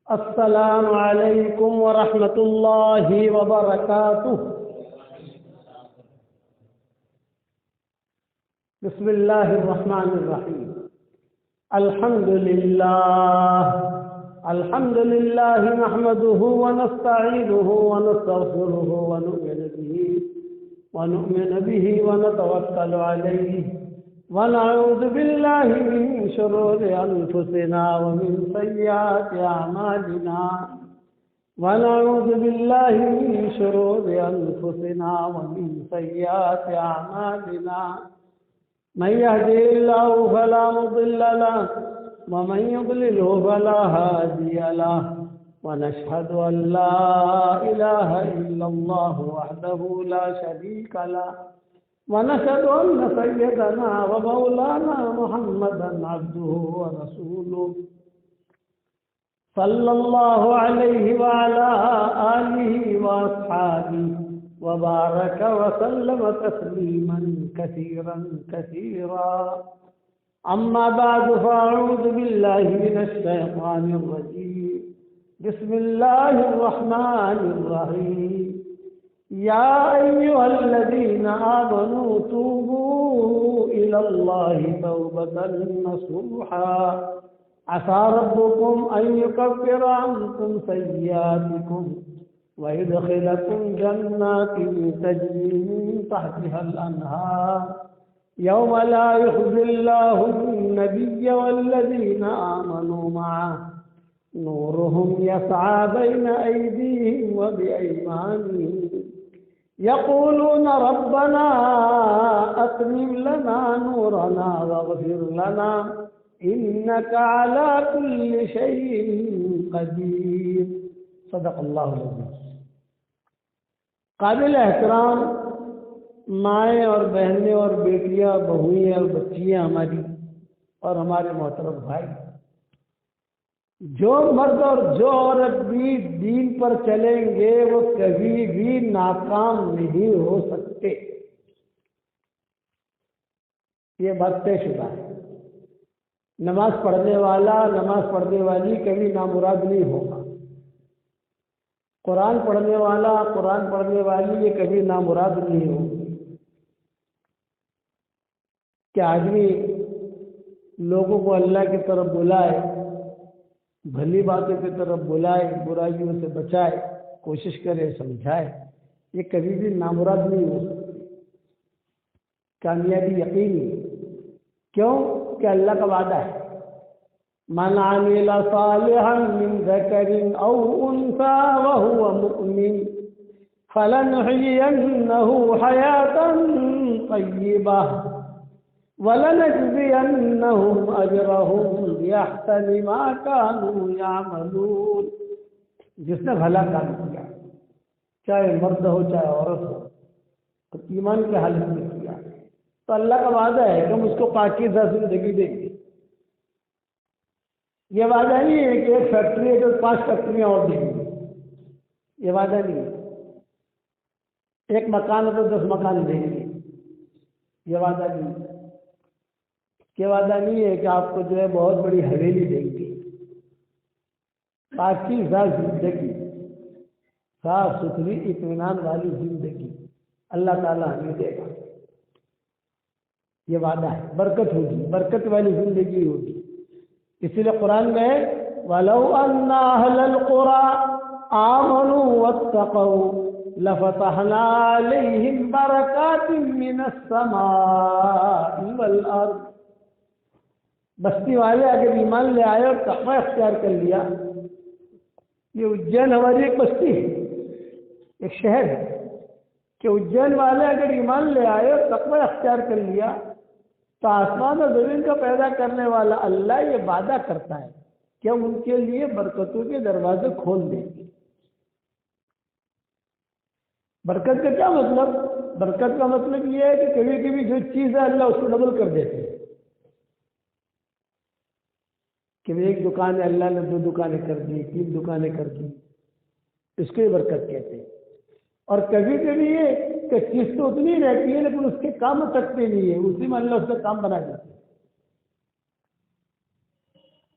السلام علیکم ورحمۃ اللہ وبرکاتہ۔ بسم اللہ الرحمن الرحیم۔ الحمد للہ نحمده ونستعینه ونستغفره ونؤمن به ونتوکل علیہ ونعوذ باللہ من شرور انفسنا ومن سیئات اعمالنا ونعوذ باللہ من شرور انفسنا ومن سیئات اعمالنا من يهده الله فلا مضل له ومن يضلله فلا هادي له ونشهد أن لا إله إلا الله وحده لا شريك له ونشهد أن سيدنا ومولانا محمدا عبده ورسوله صلى الله عليه وعلى آله وأصحابه وبارك وسلم تسليما كثيرا كثيرا أما بعد فأعوذ بالله من الشيطان الرجيم بسم الله الرحمن الرحيم يا أيها الذين آمنوا توبوا إلى الله توبة نصوحا عسى ربكم أن يكفر عنكم سيئاتكم ويدخلكم جنات تجري من تحتها الأنهار يوم لا يخزي الله النبي والذين آمنوا معه نورهم يسعى بين أيديهم وبأيمانهم يقولون ربنا أتمم لنا نورنا واغفر لنا إنك على كل شيء قدير صدق اللہ العظیم۔ قابل احترام مائیں اور بہنیں اور بیٹیاں، بہوئیں اور بچیاں ہماری اور ہمارے محترم بھائی، جو مرد اور جو عورت بھی دین پر چلیں گے وہ کبھی بھی ناکام نہیں ہو سکتے، یہ بات طے شدہ ہے۔ نماز پڑھنے والا، نماز پڑھنے والی کبھی نامراد نہیں ہوگا، قرآن پڑھنے والا، قرآن پڑھنے والی یہ کبھی نامراد نہیں ہوگی۔ کہ آدمی لوگوں کو اللہ کی طرف بلائے، بھلی باتوں کی طرف بلائے، برائیوں سے بچائے، کوشش کرے، سمجھائے، یہ کبھی بھی نامراد نہیں ہو سکتی، کامیابی یقینی۔ کیوں کہ اللہ کا وعدہ ہے، من عمل صالحا من ذکر او انثى وهو مؤمن فلنحيينه حياة طيبة وَلَنَجْزِيَنَّهُمْ أَجْرَهُمْ بِأَحْسَنِ مَا كَانُوا يَعْمَلُونَ۔ جس نے بھلا کام کیا، چاہے مرد ہو چاہے عورت ہو، تو ایمان کی حالت میں کیا، تو اللہ کا وعدہ ہے کہ ہم اس کو پاکیزہ زندگی دیں گے۔ یہ وعدہ نہیں ہے کہ ایک فیکٹری ہے تو 5 فیکٹریاں اور دیں گے، یہ وعدہ نہیں ہے۔ ایک مکان ہے تو 10 مکان دیں گے، یہ وعدہ نہیں ہے۔ یہ وعدہ نہیں ہے کہ آپ کو جو ہے بہت بڑی حویلی دیں گے، پاکیزہ زندگی، صاف ستھری اطمینان والی زندگی اللہ تعالیٰ ہمیں دے گا، یہ وعدہ ہے۔ برکت ہوگی، برکت والی زندگی ہوگی۔ اسی لیے قرآن میں وَلَوْ أَنَّ أَهْلَ الْقُرَىٰ آمَنُوا وَاتَّقَوْا لَفَتَحْنَا عَلَيْهِمْ بَرَكَاتٍ مِّنَ السَّمَاءِ وَالْأَرْضِ۔ بستی والے اگر ایمان لے آئے اور تقوی اختیار کر لیا، یہ اجین ہماری ایک بستی ہے، ایک شہر ہے، کہ اجین والے اگر ایمان لے آئے اور تقوی اختیار کر لیا تو آسمان اور زمین کا پیدا کرنے والا اللہ یہ وعدہ کرتا ہے کہ ہم ان کے لیے برکتوں کے دروازے کھول دیں گے۔ برکت کا کیا مطلب؟ برکت کا مطلب یہ ہے کہ کبھی کبھی جو چیز ہے اللہ اس کو ڈبل کر دیتے ہیں، کہ ایک دکان ہے اللہ نے 2 دکانیں کر دی، 3 دکانیں کر دی، اس کو ہی برکت کہتے ہیں۔ اور کبھی کبھی یہ کہ چیز تو اتنی رہتی ہے لیکن اس کے کام تکتے نہیں ہے، اسی میں اللہ اس کا کام بنا دیتے ہیں۔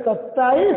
27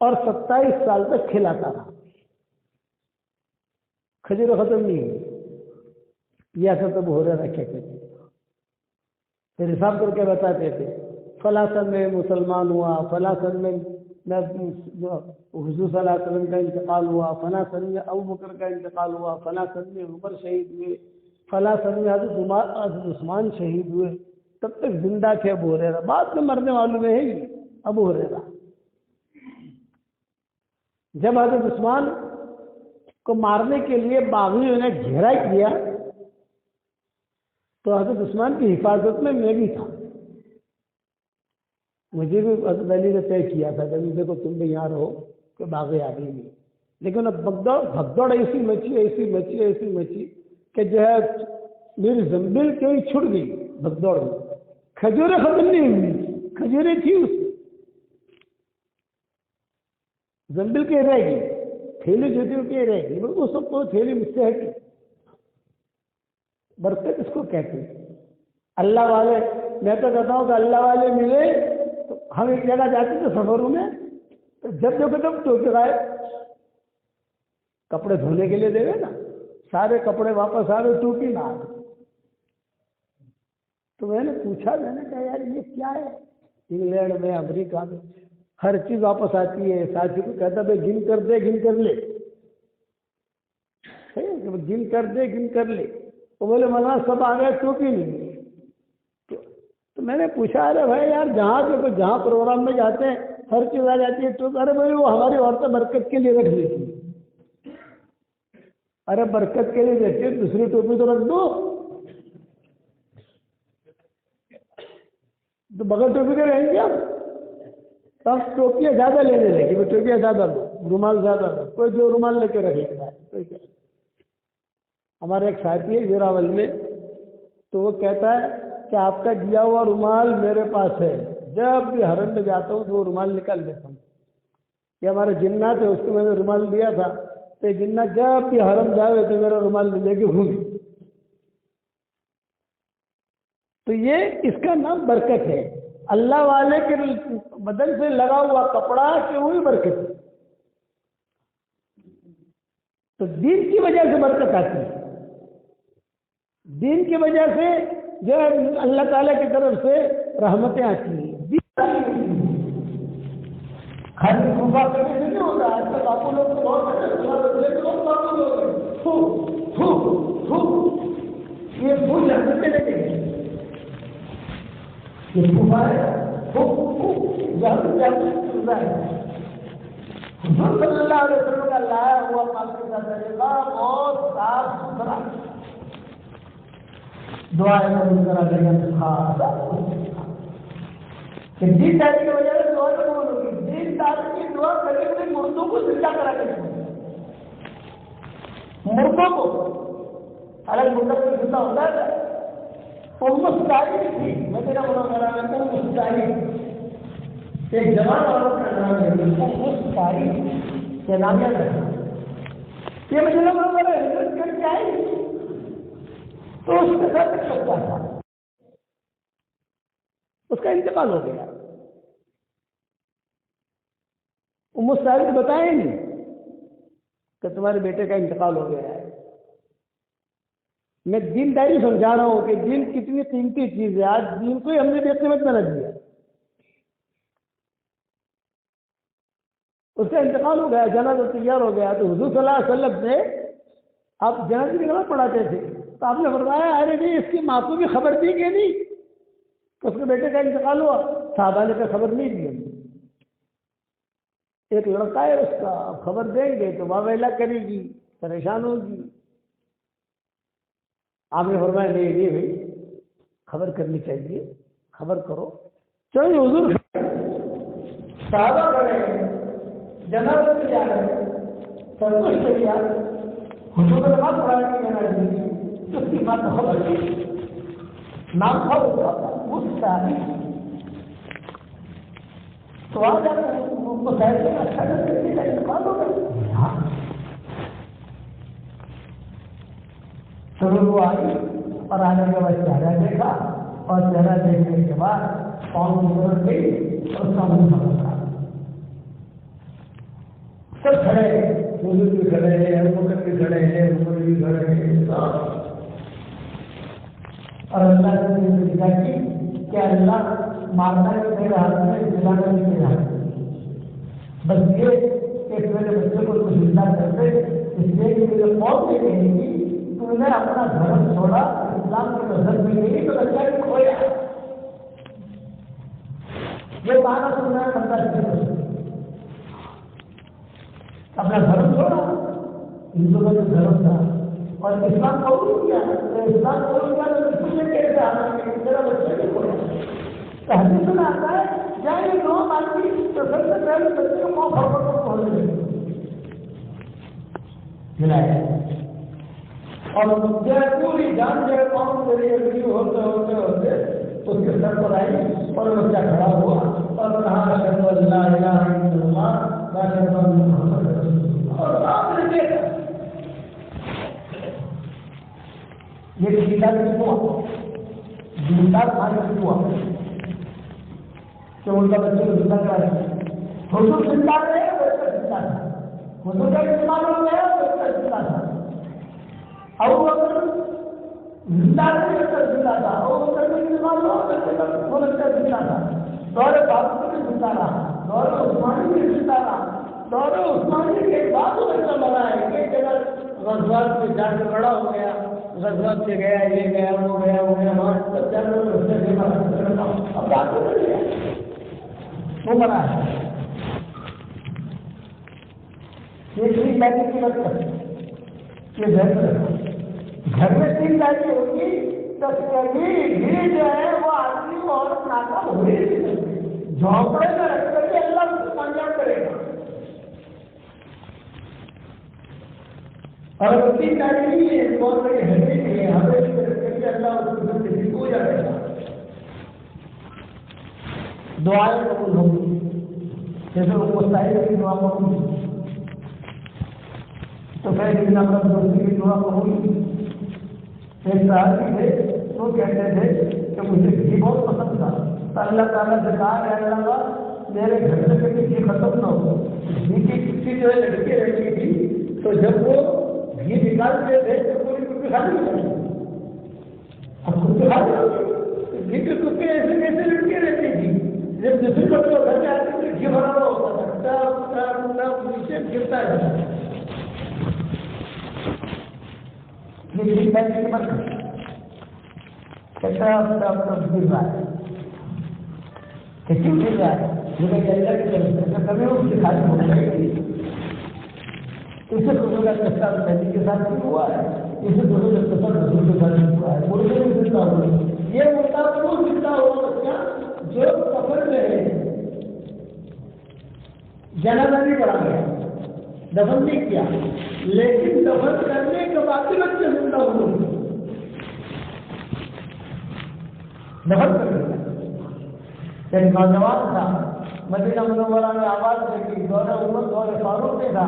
اور 27 سال تک کھلاتا رہا، کھجور ختم نہیں ہوئی۔ یہ اثر تو ہو رہا کیا کہتے، پھر حساب کر کے بتاتے تھے فلاں سن میں مسلمان ہوا، فلاں سن میں حضور صلی اللہ علیہ وسلم کا انتقال ہوا، فلاں سن میں ابوبکر کا انتقال ہوا، فلاں سن میں عمر شہید ہوئے، فلاں سن میں حضرت عثمان شہید ہوئے۔ تب تک زندہ تھے ابو ہریرہ، بعد میں مرنے والوں میں ہے ہی ابو ہریرہ۔ جب حضرت عثمان کو مارنے کے لیے باغیوں نے گھیرا کیا تو حضرت عثمان کی حفاظت میں بھی تھا، مجھے بھی حضرت علی نے طے کیا تھا کہ دیکھو تم بھی یہاں رہو کہ باغی آگے نہیں، لیکن اب بھگدوڑ ایسی مچی کہ جو ہے میری زنبیل کہیں چھٹ گئی بھگدوڑ میں، کھجوریں ختم نہیں ہوئی، کھجوریں تھی اس میں، زنبیل کے رہ گئی، تھیلی جو تھی کے رہ گئی، وہ سب کو تھیلی مجھ سے ہٹی۔ برکت اس کو کہتے ہیں۔ اللہ والے، میں تو کہتا ہوں کہ اللہ والے ملے تو ہم ایک جگہ جاتے تھے سفروں میں، تو جب دیکھو تب ٹوپی لائے، کپڑے دھونے کے لیے دے گئے نا، سارے کپڑے واپس آ گئے، ٹوپی نہ آ گئی۔ تو میں نے پوچھا، میں نے کہا یار یہ کیا ہے؟ انگلینڈ میں، امریکہ میں ہر چیز واپس آتی ہے۔ ساتھی کو کہتا بھائی گن کر دے، گن کر لے، گن کر دے، گن کر لے۔ وہ بولے مولانا سب آ گئے، ٹوپی نہیں۔ تو میں نے پوچھا ارے بھائی یار جہاں پروگرام میں جاتے ہیں ہر چیز آ جاتی ہے، تو ارے بھائی وہ ہماری عورتیں برکت کے لیے رکھ لیتی ہیں۔ ارے برکت کے لیے دیتی ہے، دوسری ٹوپی تو رکھ دو، تو بغیر ٹوپی کے رہیں گے آپ؟ تو آپ ٹوپیاں زیادہ لینے لگے، وہ ٹوپیاں زیادہ لو، رومال زیادہ لو، کوئی جو رومال لے کے رکھے گا کوئی کیا۔ ہمارا ایک ساتھی ہے زیراول میں، تو وہ کہتا ہے کہ آپ کا دیا ہوا رومال میرے پاس ہے، جب بھی حرم میں جاتا ہوں تو وہ رومال نکال لیتا ہوں۔ یہ ہمارے جنات ہے، اس کو میں نے رومال دیا تھا، تو جنات جب بھی حرم جاوے تو میرا رومال لے کے گھومے۔ تو یہ اس کا نام برکت ہے، اللہ والے کے بدن سے لگا ہوا کپڑا کہ وہی برکت ہے۔ تو دین کی وجہ سے برکت آتی ہے، دین کی وجہ سے جو ہے اللہ تعالیٰ کی طرف سے رحمتیں آتی ہیں۔ خالی خوبا کرنے سے نہیں ہوتا، آج تک آپ لوگ تو بہت یہ پھول لگتے لگے یہ خوبا ہے، حضور صلی اللہ علیہ وسلم کا لایا ہوا پاکی کا طریقہ بہت صاف ستھرا، دعائیں قبول کرا گیا کہ دین داری کی وجہ سے دعا قبول ہوگی۔ دین داری کی دعا کرنے کے لیے مردوں کو زندہ کرا کے مردوں کو الگ مدت میں زندہ ہوتا ہے۔ مستعری تھی، میں تیرا بڑا میرا نام مستعری، ایک جوان عورت کا نام ہے مستعری، یہ نام یاد رکھنا۔ یہ مجھے لوگ میرا ہجرت کر کے آئی تو اس کے ساتھ ایک بچہ تھا، اس کا انتقال ہو گیا۔ مستعری کو بتایا نہیں کہ تمہارے بیٹے کا انتقال ہو گیا ہے۔ میں دین داری سمجھا رہا ہوں کہ دین کتنی قیمتی چیز ہے، آج دین کو ہی ہم نے بے قیمت میں رکھ دیا۔ اس کا انتقال ہو گیا، جنازہ تیار ہو گیا، تو حضور صلی اللہ علیہ وسلم نے آپ جنازے کی نماز پڑھاتے تھے، تو آپ نے فرمایا ارے نہیں اس کی ماں کو بھی خبر دی کہ نہیں کہ اس کے بیٹے کا انتقال ہوا؟ صحابہ نے خبر نہیں دی۔ ایک لڑکا ہے اس کا، خبر دیں گے تو واویلا کرے گی، پریشان ہوگی۔ آپ نے فرمایا نہیں بھائی خبر کرنی چاہیے، خبر کرو۔ چلو حضور صحابہ کرے جنازہ سے جا رہے سنتوش کیا، حضور نے نماز پڑھانے کی جنازہ اس کی بات خبر کی، نام تھا مستعری، تو آ جاتا ہے کو شاید اچھا کرنے کا انتقال ہوگا۔ چلو وہ آئی اور آنے کے بعد چہرہ دیکھا، اور چہرہ دیکھنے کے بعد پاؤں کی ضرورت گئی اور اس کا منہ سمجھ رہا سب کھڑے ہیں، حضور بھی کھڑے ہیں، ابوبکر بھی کھڑے ہیں، عمر بھی کھڑے ہیں، اور اللہ نے دکھا کی کہ اللہ مارنا بھی میرے ہاتھ میں، جلانا بھی میرے ہاتھ میں، بس یہ ایک میرے بچے کو کچھ زندہ کرتے، اس لیے کہ میرے قوم یہ کہیں گی تو نے اپنا دھرم چھوڑا، اسلام کی نظر میں نہیں تو بچہ بھی کھویا، یہ مانا سننا بندہ اپنا دھرم چھوڑا، ہندو کا جو دھرم تھا اور اسلام قبول کیا، اسلام قبول کیا تو تجھے کیسے آنا ہے تیرا بچہ بھی کھویا۔ تو حدیث میں آتا ہے جائے یہ لوگ آدمی تو سب سے پہلے بچے کو ماں باپ کو کھولنے ملایا اور جو پوری جان جو قوم ذریعے ہوتے ہوتے ہوتے اس کے سر پر آئی اور بچہ کھڑا ہوا اور کہا اشہد ان لا الہ الا اللہ و اشہد ان محمد رسول اللہ، اور آپ نے دیکھا یہ سیدھا نہیں ہوا، زندہ خالی ہوا کہ ان کا بچے کو زندہ کرا دیا، حضور زندہ رہے بچہ زندہ تھا، حضور کا استعمال ہو گیا بچہ زندہ تھا، ابوبکر زندہ رہے بچہ زندہ تھا، ابوبکر کا استعمال ہو بچہ زندہ تھا، دور فاروق بھی زندہ رہا، دور عثمانی بھی زندہ رہا، دور عثمانی کے بعد بچہ بنا ہے کہ جگہ غزوات میں جا کے بڑا ہو گیا، غزوات سے گیا یہ گیا وہ گیا وہاں سب جانے اب بات وہ بنا ہے یہ تین بیٹی کی مت کر یہ گھر میں تین بیٹی ہوگی تو کبھی بھی جو ہے وہ آدمی اور ناکام ہو ہی نہیں سکتے، جھونپڑے میں رکھ کر کے اللہ اس کو کامیاب کرے گا، اور تین بیٹی نہیں ہے بہت بڑی ہڈی نہیں ہے، ہمیں اللہ اس کی زندگی ہو جائے گا، دعائیں قبول ہوگی جیسے وہ مستعد کی دعا قبول تو پھر اپنا دوستی کی دعا قبول۔ ایک صحابی تھے وہ کہتے تھے کہ مجھے گھی بہت پسند تھا تو اللہ تعالیٰ سے کہا کہ اللہ میرے گھر میں کبھی گھی ختم نہ ہو، گھی کی کسی جو ہے لڑکی رہتی تھی تو جب وہ گھی نکالتے تھے تو پوری کپی خالی ہو جاتی، اب کپی خالی ہوتی گھی کی کپی ایسے کیسے لڑکی رہتی تھی، جب دوسری بچوں گھر میں آتے تھے گھی بھرا ہوا ہوتا تھا نیچے گرتا ہے، یہ گھی بیٹھ کے مت کیسا گر رہا ہے کہ کیوں گر رہا ہے مجھے کبھی وہ خالی ہو جائے گی، اسے دونوں کا قصہ نبی کے ساتھ بھی ہوا ہے، اسے دونوں کا قصہ رسول کے ساتھ بھی ہوا ہے، مردے بھی زندہ ہوا، یہ مردہ وہ زندہ ہوا بچہ جو سفر میں ہے، جنازہ نہیں پڑا گیا، دفن نہیں کیا، لیکن دفن کرنے کے بعد بھی بچے زندہ ہوئے، دفن کر دیا۔ ایک نوجوان تھا مدینہ منورہ میں آواز لگی، دور عمر دور فاروق میں تھا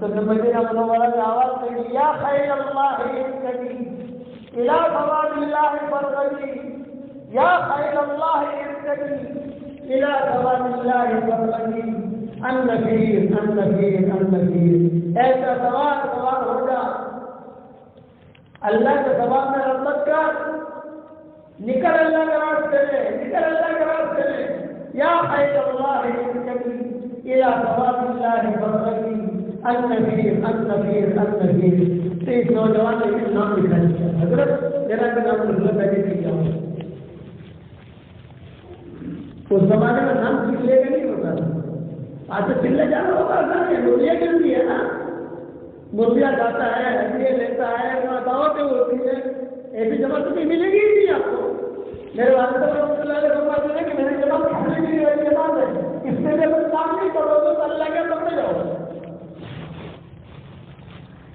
تو جب مدینہ منورہ میں آواز لگی یا خیر اللہ ارتقی الی ثواب اللہ فرغبی، یا خیر اللہ ارتقی الی ثواب اللہ فرغبی، النذیر النذیر النذیر، ایسا سوال ہو جا اللہ کے ثواب میں رغبت کر، نکل اللہ کے راستے میں، نکل اللہ کے راستے میں، یا خیر اللہ ارتقی الی ثواب اللہ فرغبی، النذیر النذیر النذیر۔ تو اس نوجوان نے ایک نام لکھا ہے حضرت جناب کا نام رسول پہلے نہیں کیا، اس زمانے میں نام سیکھ لے کے نہیں ہوتا تھا، آج تو چلے جانا ہوتا ہے، مرغیاں چلتی ہے نا، مرغیاں کھاتا ہے، ہڈیاں لیتا ہے، دعوتیں ہوتی ہے، ایسی جماعت تو ملے گی ہی نہیں آپ کو۔ میرے والد رحمۃ اللہ علیہ فرماتے ہیں کہ میری جماعت کھانے کے لیے جماعت ہے، اس میں جب کام نہیں کرو گے تو اللہ کے سامنے جاؤ گے،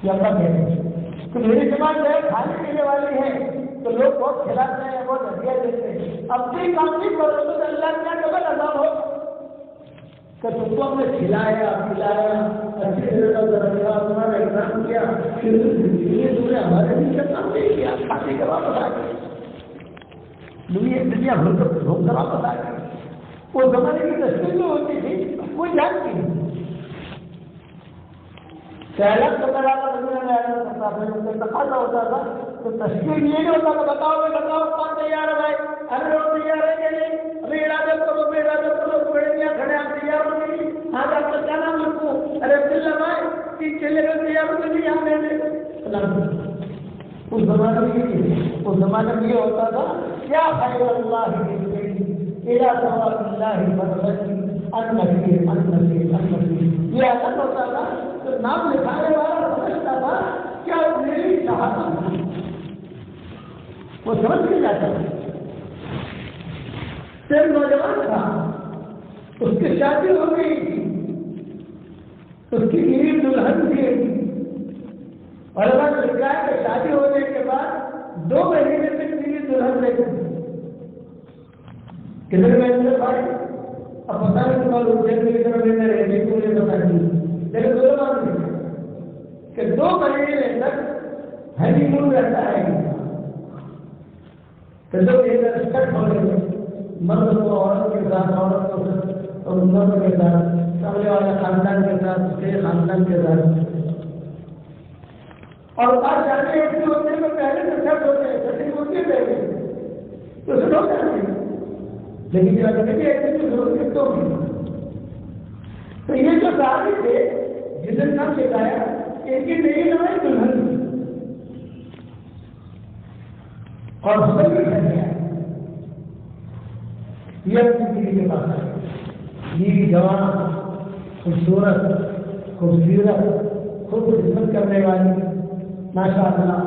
یہ اللہ کہتے ہیں کہ میری جماعت جو ہے کھانے پینے والی ہے تو لوگ بہت کھلاتے ہیں، بہت ہدیہ دیتے ہیں، اب بھی کام نہیں کرو گے تو اللہ کیا ڈبل عذاب ہو کہ تم کو ہم نے کھلایا پلایا اچھی طرح کا رکھا، تمہارا احترام کیا، پھر تم نے ہمارے لیے کا کام نہیں کیا، کھانے کے واپس آ گئے، دنیا بھر کر گھوم کر واپس آ گئے۔ وہ زمانے کی تصویر جو ہوتی تھی وہ جانتی پہلا کمرہ کا بندہ میں آیا کرتا تھا، ان کا تقاضا ہوتا تھا تو تشکیل یہ نہیں ہوتا تھا بتاؤ کون تیار ہے بھائی، ارے لوگ تیار ہے کہ نہیں، ابھی ارادت کرو بڑے میاں کھڑے آپ تیار ہو گئی، آج آپ کا کیا نام لکھوں، ارے عبداللہ بھائی تین چلے گئے تیار ہو گئی یہاں میں اس زمانے میں یہ ہوتا تھا کیا خیر اللہ الى ثواب اللہ فرغتی ان یہ عادت ہوتا تھا تو نام لکھانے والا سمجھتا تھا کیا میری شہادت وہ سمجھ کے جاتا تھا. پھر نوجوان تھا، اس کی شادی ہو گئی تھی، اس کی بیوی دلہن تھی، اور اگر لکھا ہے کہ شادی ہونے کے بعد 2 مہینے تک بیوی دلہن لے گئی. کتنے مہینے بھائی اب پتا نہیں تمہارے اجین کی طرف لینے رہنے کو یہ بتا نہیں، لیکن دونوں بات نہیں کہ 2 مہینے تک ہنی مون رہتا ہے. تو جو یہ اسکٹ ہو گئے مرد کو عورت کے ساتھ، عورت کو اور مرد کے ساتھ، سامنے والے خاندان کے ساتھ، اس کے خاندان کے ساتھ، اور بات جانے ایسی ہوتے ہیں پہلے سے سیٹ ہوتے ہیں، سیٹنگ ہوتی ہے پہلے تو سیٹ ہو جاتے ہیں، لیکن جب بھی ایسی تو ضرورت ہے تو یہ جو صحابی تھے جس نے نام سکھایا ان کی نئی نمائی دلہن اور حسن بھی کر گیا یہ اپنی بیوی کے پاس ہے، بیوی جوان خوبصورت خوب خدمت کرنے والی، ماشاء اللہ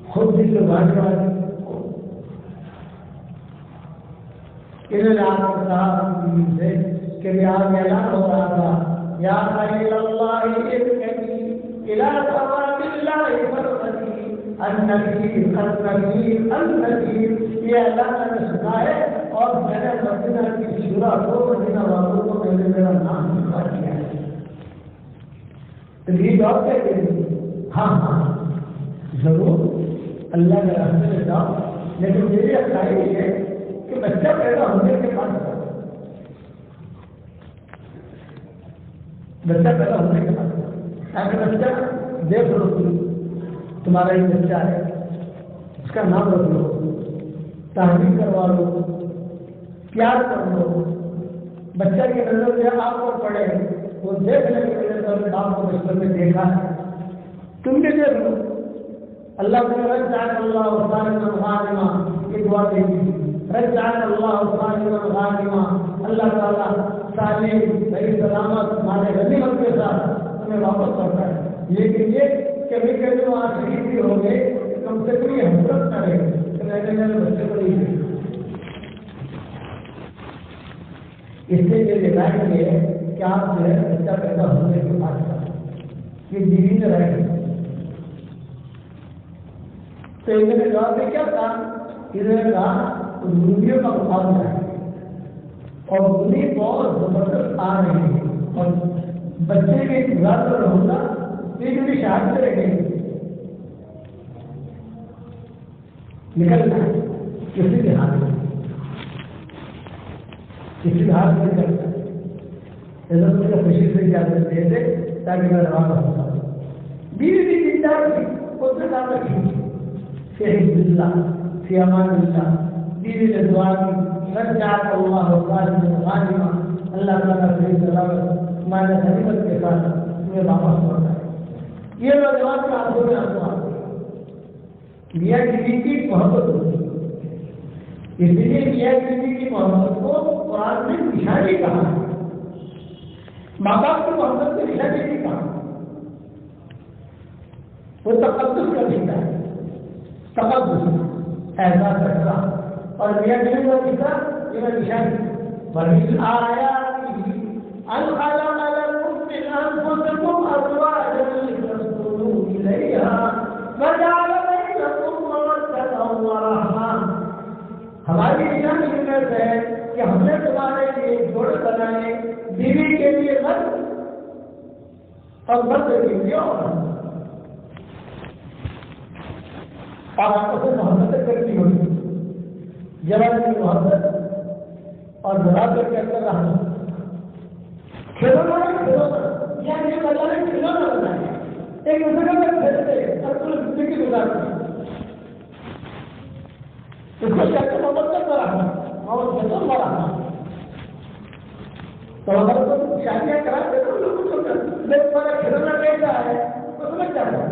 خود دل لگانے والی. انہوں نے آپ کو کہا سے کہ آج اعلان ہو رہا تھا یا خلیل اللہ الى ثواب اللہ فرغتی النذیر یہ اعلان میں نے سنا ہے اور میں نے مدینہ کی شورا کو، مدینہ والوں کو میں نے میرا نام لکھا دیا ہے. تو یہ جواب کہتے ہیں ہاں ضرور اللہ کے راستے میں جاؤ، لیکن میری خواہش ہے کہ بچہ پیدا ہونے کے بعد تاکہ بچہ دیکھ لو تمہارا یہ بچہ ہے، اس کا نام رکھ لو، تعلیم کروا لو، پیار کر لو، بچہ کی نظر سے آپ کو پڑے وہ دیکھ لیں کہ میرے طرف آپ کو بچپن میں دیکھا ہے، تم بھی دیکھ لو. اللہ کو رجعک اللہ صالحا غانما یہ دعا دے دی، رجعک اللہ صالحا غانما، اللہ تعالیٰ صالح صحیح سلامت ہمارے غنیمت کے ساتھ تمہیں واپس کرتا ہے. لیکن یہ کبھی کبھی وہاں شہید بھی ہو گئے کم سے کم یہ حضرت نہ رہے کہ میں نے میرے بچے کو نہیں دیکھا. اس سے یہ ہدایت یہ ہے کہ آپ جو ہے بچہ پیدا ہونے کے بعد یہ بیوی میں رہے گی. تو انہوں نے جواب میں کیا کہا؟ انہوں نے کہا رومیوں کا مقابلہ ہے اور رومی بہت زبردست آ رہی ہے اور بچے کے انتظار پر ہوگا یہ بھی شہادت رہ گئی نکلنا ہے کسی بھی ہاتھ میں، کسی ہاتھ میں نکلتا ہے. ایسا مجھے خوشی سے اجازت دے دے تاکہ میں روانہ ہو سکوں. بیوی بھی زندہ تھی، اس نے کہا رکھی فی حفظ اللہ فی امان اللہ. بیوی نے دعا کی رجعک اللہ صالحا غانما، اللہ تعالیٰ صحیح سلامت ہمارے غنیمت کے ساتھ تمہیں واپس لوٹا ہے. یہ نوجوان کے آنکھوں میں آنسو آ گئے. میاں بیوی کی محبت ہوتی، اس لیے میاں بیوی کی محبت کو قرآن نے نشانی کہا ہے، ماں باپ کی محبت کو نشانی نہیں کہا. وہ تقدس کا دیتا ہے، تقدس احساس رکھنا، اور میاں بیوی کا دیتا یہ نشانی. وَمِنْ آيَاتِهِ أَنْ خَلَقَ لَكُم مِّنْ أَنفُسِكُمْ أَزْوَاجًا لِتَسْكُنُوا إِلَيْهَا وَجَعَلَ بَيْنَكُم مَّوَدَّةً وَرَحْمَةً. ہماری نشانی میں سے ہے کہ ہم نے تمہارے لیے جوڑے بنائے، بیوی کے لیے مرد اور مرد کے لیے عورت، اور آپ کو محبت کرنی ہوگی. جوان کی محبت اور برابر کے اندر رہنا، کھلونا ہے کھلونا، یعنی اللہ نے کھلونا بنایا. زندگی گزارتی ہے. اس کو کہتے ہیں محبت کا رہنا، محبت کا رہنا. تو اگر تم شادیاں کراتے تو لوگوں کو تمہارا کھلونا کیسا ہے تو سمجھ جاتا ہے.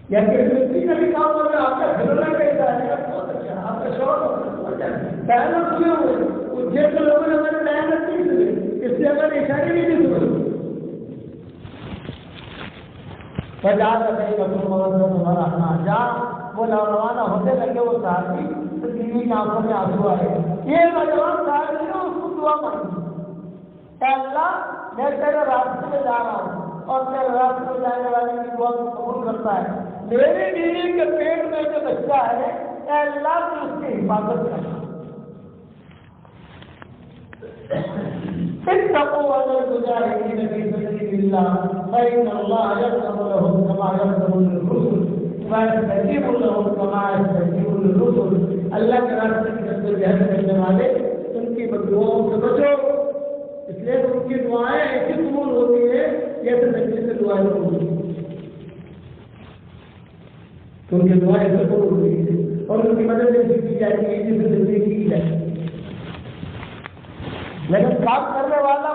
یا کہ زندگی کا بھی کام ہوگا، آپ کا کھلونا کیسا ہے بہت اچھا، آپ کا شوق ہوگا. ڈائلگ سنے ہوئے جیسے لوگوں نے ہمارے ڈائلگ نہیں سنے، اس لیے ہمارے اشارے نہیں سنے. بجا رہے تمہارا اپنا جہاں وہ روانہ ہوتے لگے وہ صحابی تو بیوی کی آنکھوں میں آنسو آئے. یہ نوجوان صحابی نے اس کو دعا مانگی، اے اللہ میں تیرے راستے میں جا رہا ہوں اور تیرے راستے میں جانے والے کی دعا کو قبول کرتا ہے. میری بیوی کے پیٹ میں جو بچہ ہے اے اللہ تو اس کی حفاظت کرنا. اتقوا المجاهدين في سبيل الله فإن الله يغفر لهم كما يغفر للرسل ويستجيب لهم كما يستجيب للرسل. اللہ کے راستے میں جہاد کرنے والے ان کی بددعاؤں سے بچو، اس لیے ان کی دعائیں ایسی قبول ہوتی ہیں جیسے نبی سے دعائیں قبول ہوتی ہیں. تو ان کی دعائیں ایسے قبول ہوتی ہیں اور ان کی مدد ایسی کی جاتی ہے جیسے زندگی کی جاتی ہے. لیکن کام کرنے والا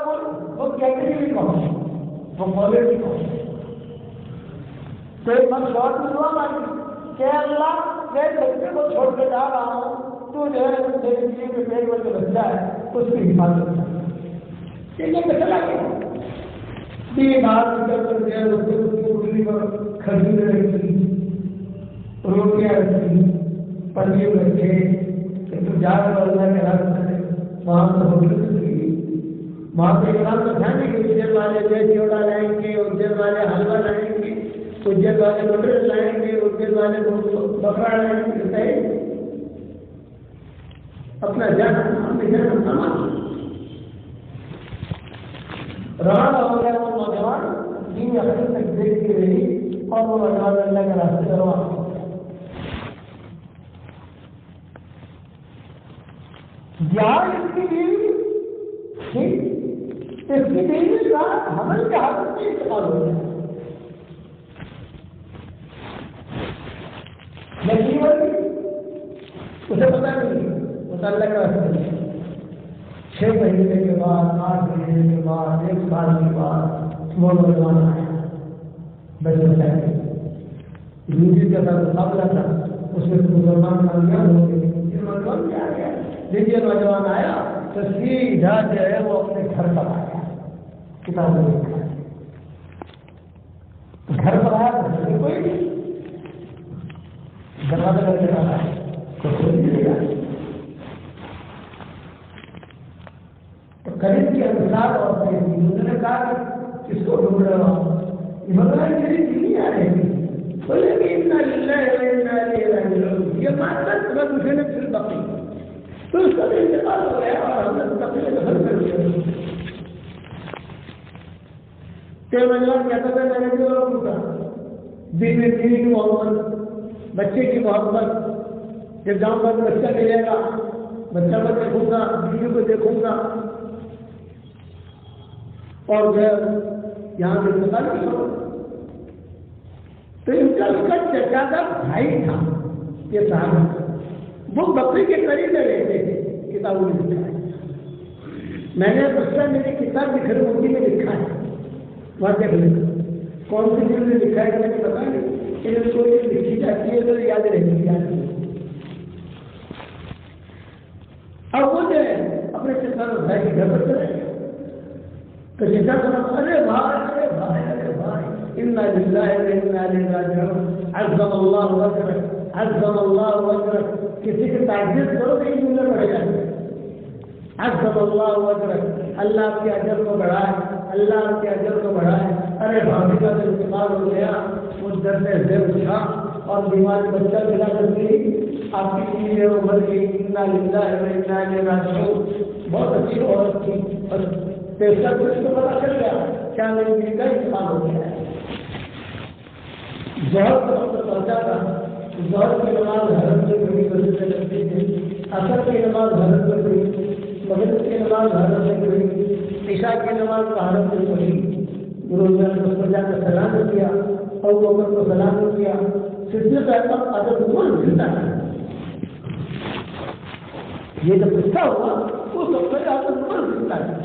وہ کیٹری بھی کہو، وہ مولوی بھی کہو. تو ایک من شوہر میں دعا مانگی کہ اللہ میں بچے کو چھوڑ کے جا رہا ہوں، تو جو ہے میری بیوی کے پیٹ میں جو بچہ ہے اس کی حفاظت کر. چلا گیا بیمار نکل کر گیا، اس کی اٹھلی پر کھجور رکھی، روٹیاں رکھی، پنیر رکھے کہ تو جا کر اللہ کے راستے میں وہاں سے ہوٹل وہاں پہ اکرام تو کھانے کے اجر والے دہی چوڑا لائیں گے، اجر والے حلوہ لائیں گے، اجر والے مٹر لائیں گے، اجر والے بکرا لائیں گے. اپنا جانا سامان روانہ ہو گیا. وہ نوجوان دین اخیر تک دیکھتی رہی اور وہ نوجوان اللہ کے راستے میں روانہ ہو گیا. اس کی بیوی کا حمل کے حالت میں استعمال ہو گیا. اسے پتا نہیں، اس اللہ کا راستے 6 مہینے کے بعد، 8 مہینے کے بعد، 1 سال کے بعد وہ نوجوان آیا. بچے دوسری جگہ مقابلہ تھا، اس میں مسلمان کامیاب ہو گئے. نوجوان کیا آ گیا؟ دیکھیے نوجوان آیا تو سیدھا جو ہے وہ اپنے گھر پر آیا. کتاب گھر پر آیا تو کوئی نہیں، دروازہ کر کے آیا تو کوئی نہیں لگا. تو قریب کے انسار اور انہوں نے کہا کہ کس کو ڈھونڈ رہا ہوں؟ یہ بتایا میری بیوی آ رہی تھی. بولے کہ انا للہ و انا الیہ راجعون. یہ مانتا تمہیں مجھے نے پھر بقی تو اس کا انتقال ہو گیا اور ہم نے تقریر دخل کر دیا. نوجوان کہتا تھا میں نے بھی اور پوچھا بیوی کی محبت، بچے کی محبت. جب جاؤں گا تو بچہ ملے گا، بچہ کو دیکھوں گا، بیوی کو دیکھوں گا اور جو یہاں سے انتقال نہیں ہوگا. تو ان کا اس کا چچا کا بھائی تھا یہ صاحب، وہ بکری کے قریب میں رہتے تھے. کتابوں میں لکھا ہے، میں نے دوسرا میری کتاب لکھ رہی اردو میں لکھا ہے. وہاں دیکھ لکھا کون سی چیز میں لکھا ہے کہ مجھے پتا نہیں. کوئی لکھی جاتی ہے تو یاد رہتی ہے. اب وہ جو ہے اپنے چچا بھائی کے گھر پر چلے گئے تو چچا سنا ارے بھائی ارے بھائی ارے بھائی انا للہ و انا الیہ راجعون. عظم اللہ اجرک، عظم اللہ اجرک. کسی کی تعریف کرو تو یہ جملے پڑے جاتے ہیں. عظم اللہ اجرک، اللہ آپ کے اجر کو بڑھائے، اللہ آپ کے اجر کو بڑھائے. ارے بھابھی کا تو انتقال ہو گیا، وہ در سے زیر اٹھا اور بیمار بچہ ملا کر گئی، آپ کی چیزیں وہ مر گئی. انا للہ و انا الیہ راجعون. بہت اچھی عورت تھی، بس پیسہ کچھ تو پتا چل گیا کیا میری بیوی کا انتقال ہو گیا ہے. ظہر کا وقت پہنچا تھا. ظہر کی نماز حرم سے پڑھی، مسجد سے لگتی تھی. عصر کی نماز حرم سے پڑھی، مغرب کی نماز حرم سے پڑھی، عشاء کی نماز حرم سے پڑھی. گرو نے اس پر جا کر سلام کیا ابو بکر کو سلام کیا، صدیق اکبر حضرت عمر زندہ تھا. یہ جب قصہ ہوا اس وقت حضرت عمر زندہ تھا،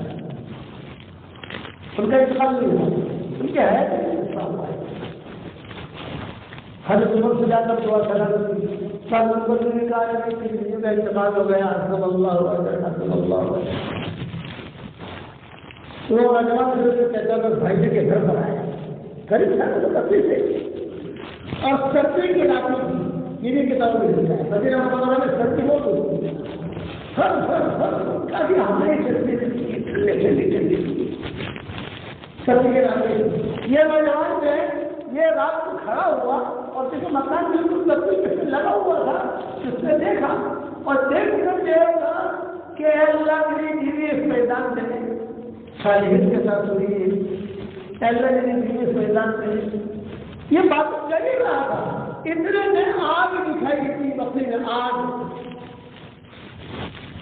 ان کا انتقال نہیں ہوا، ان کے حیات میں قصہ ہوا ہے. حضرت عمر سے جا کر دعا سلام کی، حضرت عمر نے کہا کہ کسی کا انتقال ہو گیا، حضرت اللہ حضرت اللہ. تو نوجوان کہتا ہے بھائی کے گھر پر آیا، قریب تھا تو کبھی سے، اور سردی کی راتوں کی کتابوں میں لکھا ہے مدینہ منورہ میں سردی بہت ہوتی ہے، کافی ہمارے سردی سردی کے راتیں. یہ نوجوان جو ہے یہ رات کو کھڑا ہوا اور جسے مکان بالکل لکڑی پہ لگا ہوا تھا، اس نے دیکھا اور دیکھ کر یہ ہوگا کہ اللہ میری بیوی اس میدان میں صالحین کے ساتھ ہوئی ہے، اللہ میری بیوی اس میدان میں. یہ بات کر ہی رہا تھا، اتنے نے آگ دکھائی تھی، بکری نے آگ،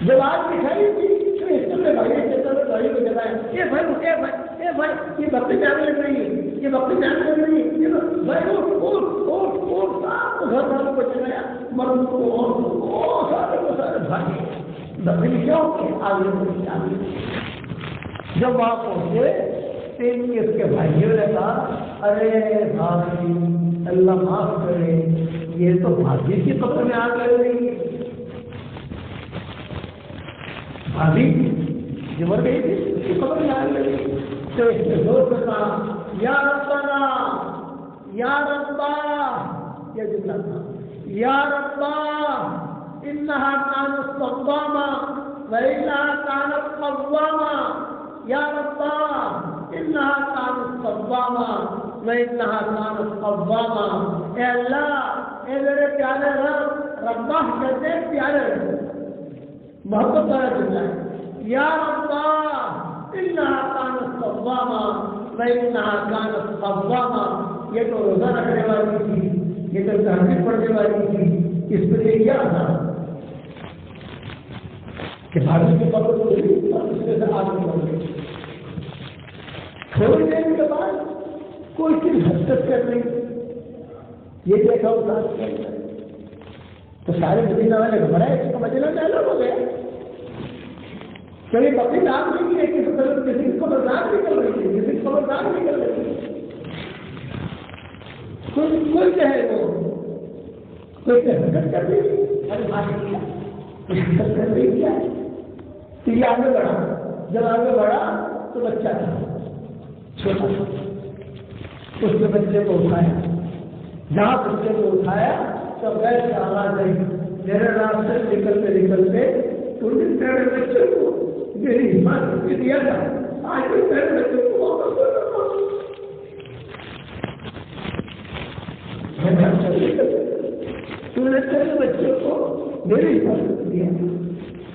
جب آگ دکھائی تھی تو اس نے بھائی کو جگایا، یہ بھائی یہ بکری جان لگ رہی ہے، یہ بکری جان لگ رہی ہے، بھائی کو جگایا، مرد کو سارے بھائی بکری کیوں آگے آگے. جب وہاں پہنچے اس کے بھائیوں نے کہا ارے بھائی اللہ معاف کرے، یہ تو بھابھی کی قبر میں آگ لگ رہی ہے. بھابھی جو مر گئی تھی اس کی قبر میں آگ لگ رہی. تو اس نے زور سے کہا یا ربنا یا ربا، یہ جملہ تھا، یا ربا انها كانت صواما وإنها كانت قواما، یا ربا انها كانت صواما وإنها كانت قواما. اے اللہ، اے میرے پیارے رب، ربا کہتے ہیں پیارے رب، محبت والا جملہ ہے. یا ربا انها كانت صواما وإنها كانت قواما، یہ تو روزہ رکھنے والی تھی، یہ تو تہجد پڑھنے والی تھی، اس پر یہ کیا تھا کہ بھارت کے قبر کو اس میں سے آگے بڑھ گئی. تھوڑی دیر کے بعد کوئی چیز حرکت کر رہی، یہ دیکھا ہوتا تو سارے مدینہ والے گھبرائے، اس کا مدینہ میں الگ ہو گیا. کبھی بکری دان نہیں ہے، کسی کو خبردار نکل رہی تھی، کسی کو خبردار نکل رہی تھی. کوئی کہے وہ کوئی حرکت کر رہی تھی، ارے بات کیا کچھ حرکت کر رہی کیا ہے. تو یہ آگے بڑھا، جب آگے بڑھا تو بچہ تھا چھوٹا چھوٹا، اس نے بچے کو اٹھایا، جہاں بچے کو اٹھایا تو غیر سے آواز آئی، میرے راستے نکلتے نکلتے تو میرے بچے کو میری حفاظت میں دیا تھا، آج بھی میرے بچے کو واپس کر رہا ہوں. تو نے تیرے بچے کو میری حفاظت میں دیا،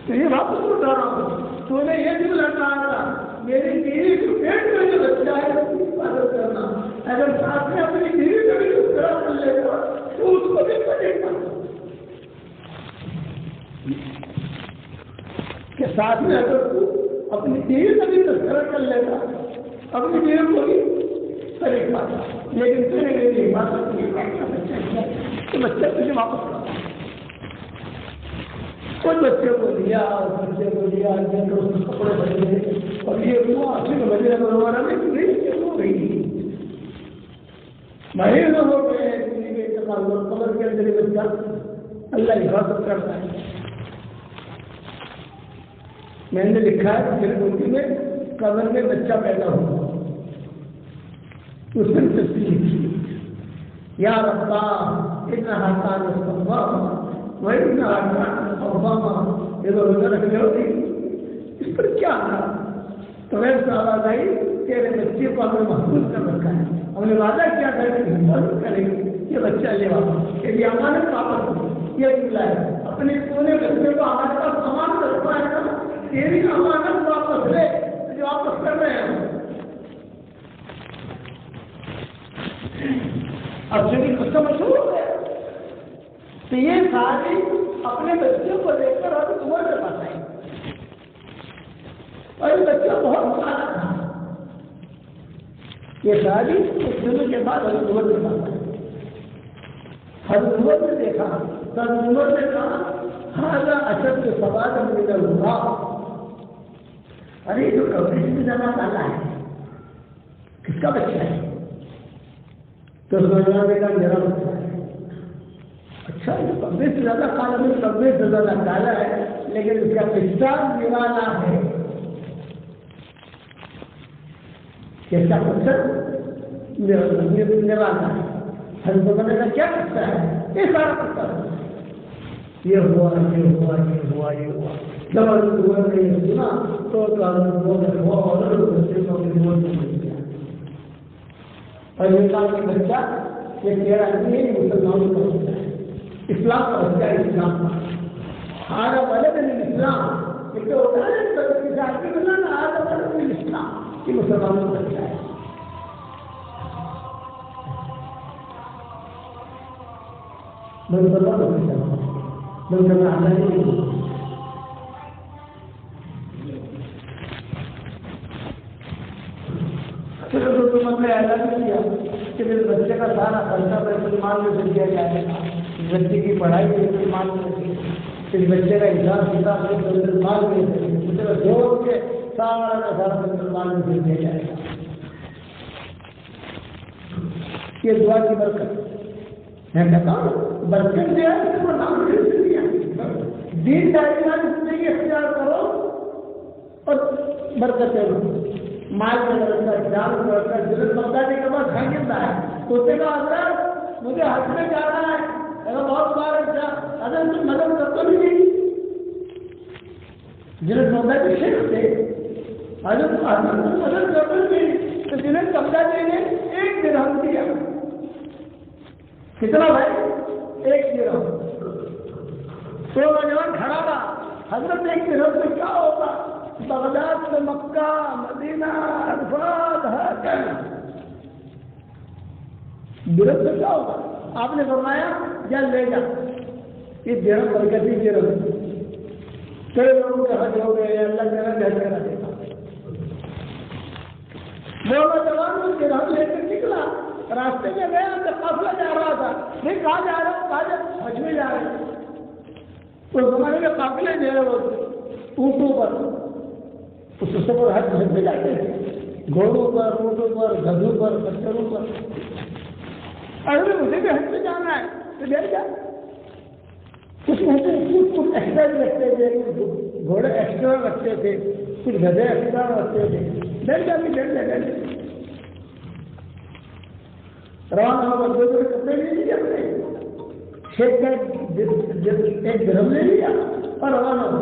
تو یہ واپس اٹھا رہا ہوں. تو نے یہ بھی لگا تھا میری بیوی کے پیٹ میں جو بچہ ہے اس کی حفاظت کرنا، اگر ساتھ میں اپنی بیوی کو بھی اس طرح کر لے گا تو اس کو بھی پڑے گا کہ ساتھ میں اگر تو اپنی بیوی کا بھی تذکرہ کر لے گا، اپنی بیوی کو بھی کرے گا، لیکن تیرے میری حفاظت نہیں کرنا تو بچہ تجھے واپس کرا. کوئی بچے کو لیا اور بچے کو لیا کپڑے بدلے اور یہ ہوا اصل مدینہ منورہ میں نہیں ہو گئی. مہینوں ہو گئے قبر کے اندر بچہ اللہ حفاظت کرتا ہے. میں نے لکھا ہے میرے ملک میں قبر میں بچہ پیدا ہوا، اس نے تصدیق کی یا ربا انہا کانت صواما وإنها كانت قواما. یہ تو روزہ رکھنے ہوتی، اس پر کیا تھا؟ تو ویسے آواز آئی تیرے بچے کو ہم نے محفوظ کر رکھا ہے، ہم نے وعدہ کیا تھا کہ حفاظت کریں گے، یہ بچہ لے واپس، یہ امانت واپس ہو، یہ نکلا ہے اپنے پورے بچے کو ہمارے پاس امانت رکھا ہے نا، تیری امانت واپس لے جو واپس کر رہے ہیں. اب جو قصہ مشہور ہو گیا تو یہ سارے اپنے بچوں کو دیکھ کر اب عمر کے پاس آئے اور یہ بچہ بہت سارا تھا. یہ ساری کچھ دنوں کے بعد حضرت عمر کے پاس آئے. حضرت عمر نے دیکھا تو حضرت عمر نے کہا ہذا اشد سواد من الغراب. ارے جو کبھی سے زیادہ کالا ہے کس کا بچہ ہے؟ تو اس نے کہا میرا بچہ ہے. اچھا یہ کبھی سے زیادہ کالا نہیں, کبھی سے زیادہ کالا ہے لیکن اس کا قصہ نرالا ہے. کیسا قصہ نرالا ہے. حضرت عمر نے کہا کیا قصہ ہے؟ یہ سارا قصہ ہے. یہ ہوا یہ ہوا یہ ہوا یہ ہوا. جب حضرت عمر نے یہ سنا تو حضرت عمر نے ہوا اور بچے کو اپنی موت سے مل گیا. اور یہ کہا کہ بچہ یہ تیرا نہیں مسلمانوں کا ہوتا ہے, اسلام کا ہوتا ہے. اسلام کا آج والے دن اسلام ایک ہوتا ہے آج والے دن اسلام کی مسلمانوں کا ہوتا ہے. اعلان کیا کہ میرے بچے کا سارا خرچہ بیت المال میں سے دیا جائے گا, بچے کی پڑھائی بیت المال میں سے, پھر بچے کا حساب کتاب بیت المال میں سے, بچے کا جوڑ کے سارا کا سارا بیت المال میں سے دیا جائے گا. یہ دعا کی برکت میں کہتا ہوں. برکت دیا اس کو نام دیا. دین داری زندگی اختیار کرو اور برکتیں لو. مال میں برکت, جان میں برکت. ضرورت مقداری کے بعد خیریت ہے تو اسے کہا حضرت مجھے حج میں جانا ہے. اگر بہت بار اگر تم مدد کر تو نہیں. ضرورت مقداری شیخ تھے, حضرت مدد کر تو نہیں تو ضرورت مقداری نے 1 درہم دیا. کتنا بھائی؟ 1 درہم. تو نوجوان کھڑا تھا, حضرت 1 درہم سے کیا ہوگا؟ بغداد سے مکہ, مدینہ, عرفات, حاکم. درہم سے کیا ہوگا؟ آپ نے فرمایا یا لے جا, یہ درہم برکتی درہم. کئی لوگوں کے حج ہو گئے, اللہ میرا حج کرا دے گا. وہ نوجوان درہم لے کر نکلا, راستے میں گیا تو قافلہ جا رہا تھا. نہیں کہاں جا رہا ہوں؟ کہا حج میں جا رہے ہیں. تو زمانے میں قافلے جو ہے وہ اونٹوں پر, اس سفر حج میں جاتے ہیں, گھوڑوں پر, اونٹوں پر, گدھوں پر, پتھروں پر. اگر مجھے بھی حج میں جانا ہے تو بیٹھ جا. کچھ کچھ ایکسٹرا بھی رکھتے تھے, گھوڑے ایکسٹرا رکھتے تھے, کچھ گدھے ایکسٹرا رکھتے تھے. بیٹھ جا بھی بیٹھ جا. روانہ ہو کر 2 کپڑے لے لیے اپنے, 1 درہم لے لیا اور روانہ ہو.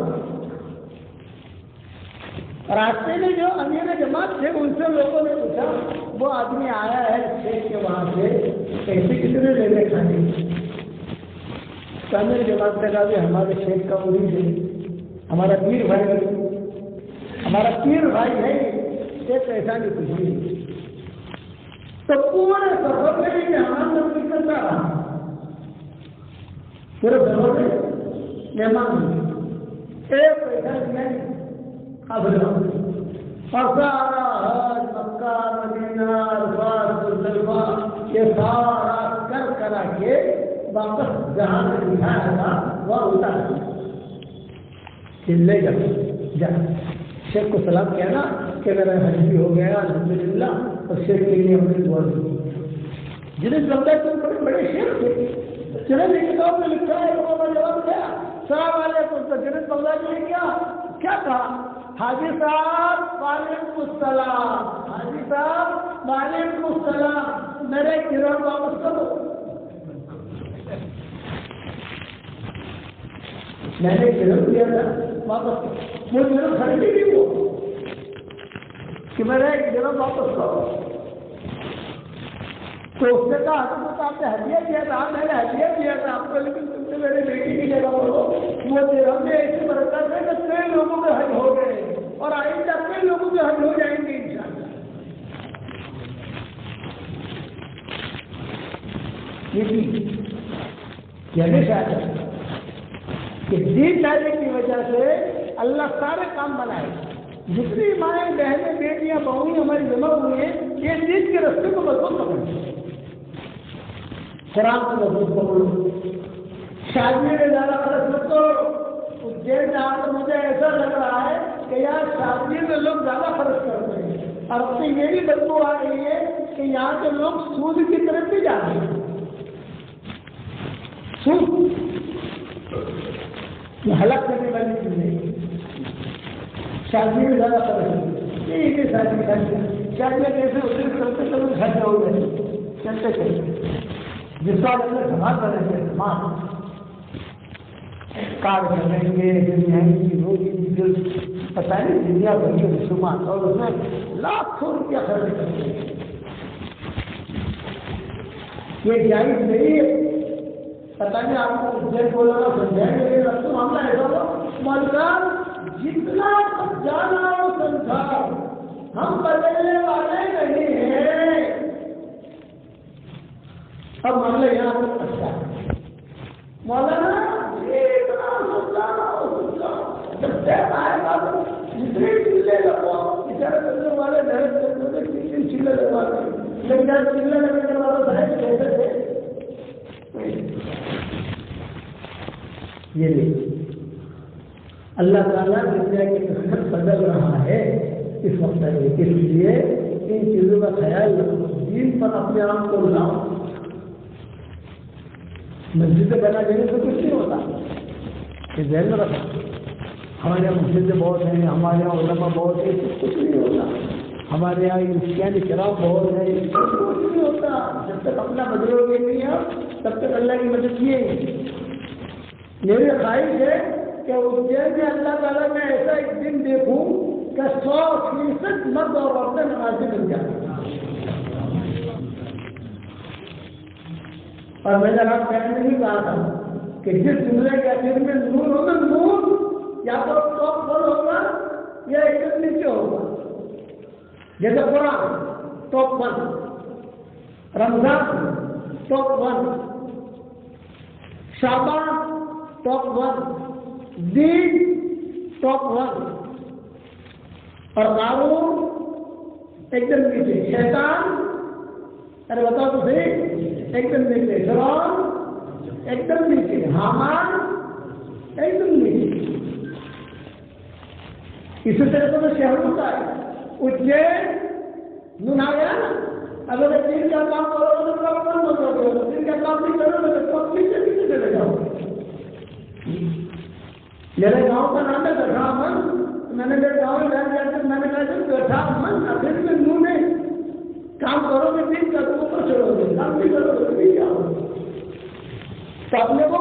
راستے میں جو امیر جماعت تھے ان سے لوگوں نے پوچھا, وہ آدمی آیا ہے شیخ کے وہاں سے, پیسے کتنے لے لے کھانے؟ تو امیر جماعت نے کہا کہ ہمارے شیخ کا مرید ہے, ہمارا پیر بھائی ہے, ہمارا پیر بھائی ہے, یہ پیسہ نہیں کچھ نہیں. تو پورے سفر میں بھی مہمان نوازی کرتا رہا. پورے سفر میں مہمان ایک پیسہ نہیں. اب اور سارا حج, مکہ, مدینہ, عرفات, مزدلفہ یہ سارا کر کرا کے واپس جہاں سے دکھایا تھا وہ اتار لے جا. شیخ کو سلام کیا نا کہ میرا حج بھی ہو گیا الحمدللہ, اور شیخ کے لیے ہم نے دعا دی. جنہیں لگتا ہے کہ بڑے بڑے شیخ تھے. چلے کتاب میں لکھا ہے, لوگوں کا جواب دیا السلام علیکم. تو جنہیں بغداد نے کیا کہا؟ حاجی صاحب وعلیکم السلام, حاجی صاحب وعلیکم السلام, میرے گرہ واپس کرو. میں نے گرہ دیا تھا واپس, وہ گرہ خریدی نہیں وہ کہ میرا گرہ واپس کرو. تو اس نے کہا حضرت آپ نے ہدیہ دیا تھا. میں نے ہدیہ دیا تھا آپ کو, لیکن تم نے میرے بیٹی کی جگہ بولو. وہ درہم میں ایسی برکت ہے کہ کئی لوگوں کے حج ہو گئے اور آئندہ کئی لوگوں کے حج ہو جائیں گے انشاءاللہ. یہ شاید کہ دین ڈالنے کی وجہ سے اللہ سارے کام بنائے. جتنی مائیں, بہنیں, بیٹیاں, بہویں ہماری جمع ہوئی ہیں یہ چیز کے رستے کو مضبوط پکڑو، قرآن کو مضبوط پکڑو، شادی میں زیادہ خرچ مت کرو۔ اجین میں آ کر مجھے ایسا لگ رہا ہے کہ یار شادی میں لوگ زیادہ خرچ کرتے ہیں، اور اب سے یہ بھی بدبو آ رہی ہے کہ یہاں کے لوگ سود کی طرف بھی جا رہے ہیں۔ سود یہ ہلاک کرنے والی چیز نہیں، شادی میں زیادہ خرچ نہیں ہے، شادی میں کیسے اسے چلتے چلتے خرچہ ہو گئے، چلتے چلتے جس سال اپنے سماج کریں گے، سماج کار کریں گے، دنیا کی روزی دل پتہ نہیں دنیا بھر کے رسومات، اور اس میں لاکھوں روپیہ خرچ کرتے ہیں۔ یہ جائز نہیں ہے۔ پتہ نہیں آپ کو جیل بولا سمجھائیں گے، تو معاملہ ایسا ہو مالکان جتنا جانا ہو سمجھا، ہم بدلنے والے نہیں ہیں۔ اب معاملہ یہاں پر اچھا ہے، مولانا جتنا سمجھانا ہو سمجھا، جب ٹائم آئے گا تو جتنے چلے لگو بیچارے کرنے والے محنت کرتے تھے، کتنے چلے لگواتے، لیکن جب چلے لگنے والا صاحب کیسے تھے یہ نہیں۔ اللہ تعالیٰ دنیا کی قسمت بدل رہا ہے اس وقت میں، اس لیے ان چیزوں کا خیال رکھو، دین پر اپنے آپ کو لاؤ۔ مسجد بنا دینے سے کچھ نہیں ہوتا، یہ ذہن میں رکھو۔ ہمارے یہاں مسجدیں بہت ہیں، ہمارے یہاں علماء بہت ہیں، کچھ نہیں ہوتا۔ ہمارے یہاں مسکین کرام بہت ہیں، کچھ نہیں ہوتا۔ جب تک اپنا بدلو گے نہیں آپ، تب تک اللہ کی مدد کیے گی۔ میری خواہش ہے کہ اجین میں اللہ تعالیٰ میں ایسا ایک دن دیکھوں کہ 100% مرد اور عورتیں نمازی بن جائیں۔ اور میں نے آپ کہنے نہیں کہا تھا کہ جس جملے کے آخر میں نور ہوگا، نور یا تو ٹاپ 1 ہوگا یا ایک دم نیچے ہوگا۔ جیسے قرآن ٹاپ 1، رمضان ٹاپ 1، شعبان ٹاپ 1، دین ٹاپ 1، اور قارون ایک دم نیچے، شیطان ارے بتاؤ تو صحیح ایک دم نیچے، فرعون ایک دم نیچے، حامان ایک دم نیچے۔ اسی طرح سے شہر ہوتا ہے اجین نون آ گیا نا۔ اگر دین کا کام کرو تو کام بند ہو جاؤ گے، دین کا کام نہیں کرو تو کب پیچھے پیچھے چلے جاؤ گے۔ میرے گاؤں کا نام ہے گٹھا من، میں نے میرے گاؤں میں بیان کیا تھا، میں نے کہا گٹھا من آخر میں نون ہے، کام کرو گے دین کا تو اوپر چلو گے، کام نہیں کرو گے نہیں کیا ہوگا۔ تو اپنے کو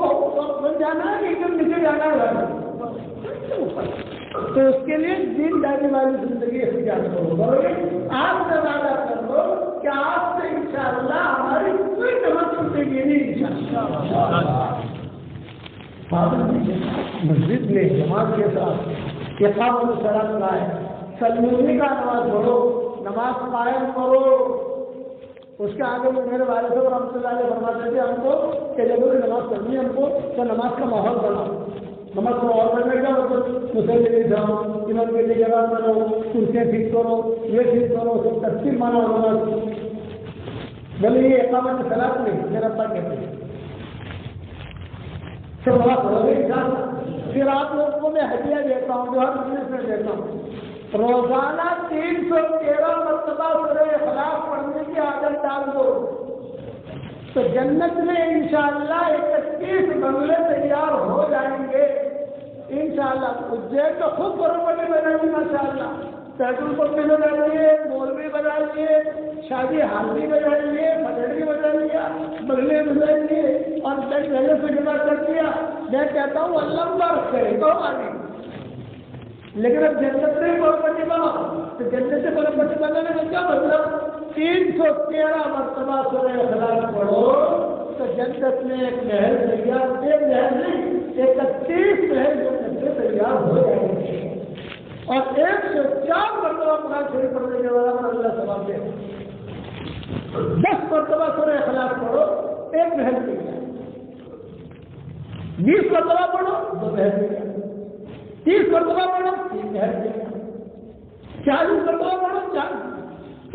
بن جانا ہے کہ ایک دم نیچے جانا ہے، تو اس کے لیے دین داری والی زندگی اختیار کرو گے۔ آپ سے وعدہ کر لو کہ آپ سے انشاءاللہ ہماری کوئی نماز چھوٹے گی نہیں انشاءاللہ۔ مسجد میں جماعت کے ساتھ اقامت الصلاۃ لائے، سلمونی کا نماز پڑھو، نماز قائم کرو۔ اس کے آگے میں میرے والد صاحب رحمۃ اللہ علیہ فرماتے تھے ہم کو کہ جب نماز پڑھنی ہے ہم کو تو نماز کا ماحول بناؤ۔ نماز کو ماحول بننے کا مطلب مسلم لے جاؤ، امام کے لیے جگہ بناؤ، کرسیاں ٹھیک کرو، یہ ٹھیک کرو، سب ترتیب مانو نماز۔ بولے یہ اقامت صلاۃ نہیں، میرا ابا کہتے ہیں سب نماز پڑھو گے انشاءاللہ۔ پھر آپ لوگوں کو میں ہدیہ دیتا ہوں جو ہر مجلس میں دیتا ہوں، روزانہ 313 مرتبہ سورہ اخلاص پڑھنے کی عادت ڈال دو تو جنت میں انشاءاللہ 31 بنگلے تیار ہو جائیں گے انشاءاللہ۔ اجین تو خوب پراپرٹی بنائیے ماشاءاللہ، پیٹرول پمپ بھی بنائیے، مال بھی بنائیے، شادی ہال بھی بنائیے، پٹڑ بھی بنائیے، بنگلے بنائیے، اور پہلے سے جمع کر دیا۔ میں کہتا ہوں اللہ مبارک کرے تو آگے، لیکن اب جنت سے پراپرٹی بناؤ تو جنت سے پراپرٹی بنانے کا کیا مطلب؟ 313 مرتبہ سورہ اخلاص پڑھو تو جنت میں ایک محل تیار، ایک محل نہیں 31 محل جنت سے تیار ہو جائیں گے، اور 104 مرتبہ قرآن شریف پڑھنے کے بعد اللہ ثواب دے۔ 10 مرتبہ سورہ اخلاص پڑھو، ایک محل تیار، 20 مرتبہ پڑھو 2 محل تیار، 30 مرتبہ پڑھو 3 محل تیار، 40 مرتبہ پڑھو 40